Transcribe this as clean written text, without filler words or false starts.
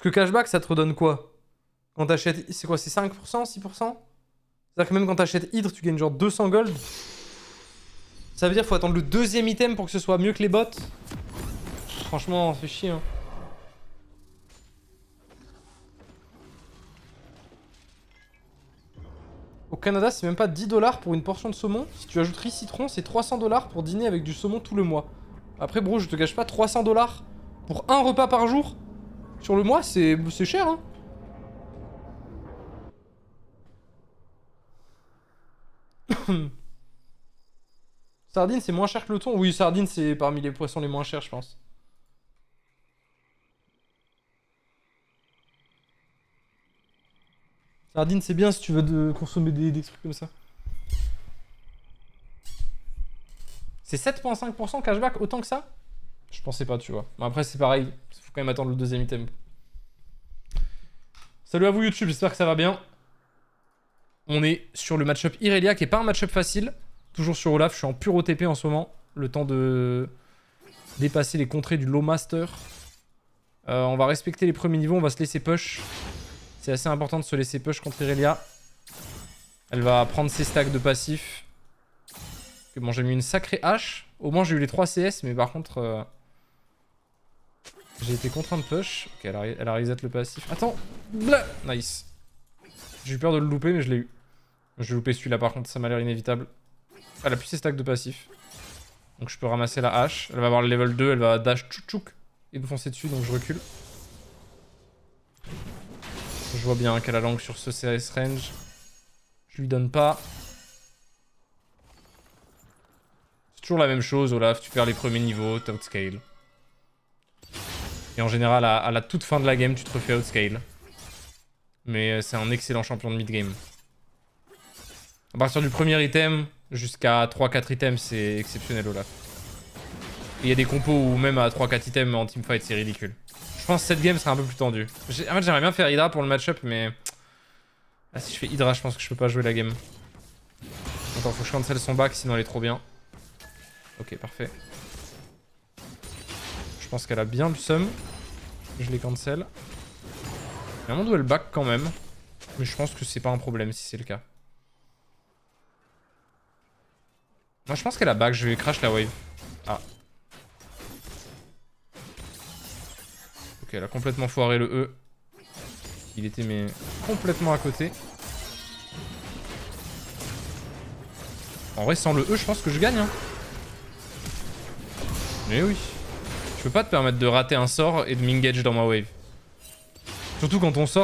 Parce que cashback, ça te redonne quoi? Quand t'achètes... C'est quoi? C'est 5%? 6%? C'est-à-dire que même quand t'achètes Hydre, tu gagnes genre 200 gold. Ça veut dire qu'il faut attendre le deuxième item pour que ce soit mieux que les bots. Franchement, ça fait chier, hein. Au Canada, c'est même pas 10 $ pour une portion de saumon. Si tu ajoutes riz citron, c'est 300 $ pour dîner avec du saumon tout le mois. Après, bro, je te cache pas, 300 $ pour un repas par jour sur le mois, c'est cher, hein. Sardine, c'est moins cher que le thon. Oui, sardine, c'est parmi les poissons les moins chers, je pense. Sardine, c'est bien si tu veux consommer des trucs comme ça. C'est 7,5% cashback, autant que ça? Je pensais pas, tu vois. Bon, après, c'est pareil. Il faut quand même attendre le deuxième item. Salut à vous YouTube, j'espère que ça va bien. On est sur le match-up Irelia, qui est pas un match-up facile. Toujours sur Olaf, je suis en pur OTP en ce moment. Le temps de dépasser les contrées du low master. On va respecter les premiers niveaux, on va se laisser push. C'est assez important de se laisser push contre Irelia. Elle va prendre ses stacks de passifs. Bon, j'ai mis une sacrée hache. Au moins, j'ai eu les 3 CS, mais par contre... j'ai été contraint de push. Ok, elle a reset le passif. Attends. Blah. Nice. J'ai eu peur de le louper, mais je l'ai eu. Je vais louper celui-là, par contre, ça m'a l'air inévitable. Elle a plus ses stacks de passif. Donc je peux ramasser la hache. Elle va avoir le level 2, elle va dash tchouk tchouk et me foncer dessus, donc je recule. Je vois bien qu'elle a langue sur ce CS range. Je lui donne pas. C'est toujours la même chose, Olaf. Tu perds les premiers niveaux, t'es outscale. Et en général, à la toute fin de la game, tu te refais outscale. Mais c'est un excellent champion de mid-game. À partir du premier item jusqu'à 3-4 items, c'est exceptionnel, Olaf. Et il y a des compos où même à 3-4 items en teamfight, c'est ridicule. Je pense que cette game sera un peu plus tendue. En fait, j'aimerais bien faire Hydra pour le match-up, mais... Ah, si je fais Hydra, je pense que je peux pas jouer la game. Attends, faut que je cancel son back, sinon elle est trop bien. Ok, parfait. Je pense qu'elle a bien le sum. Je les cancel. Il y a un monde où elle back quand même. Mais je pense que c'est pas un problème si c'est le cas. Moi, je pense qu'elle a back. Je vais crash la wave. Ah. Ok, elle a complètement foiré le E. Il était mais complètement à côté. En vrai, sans le E, je pense que je gagne. Hein. Mais oui. Je peux pas te permettre de rater un sort et de m'engage dans ma wave. Surtout quand on sort,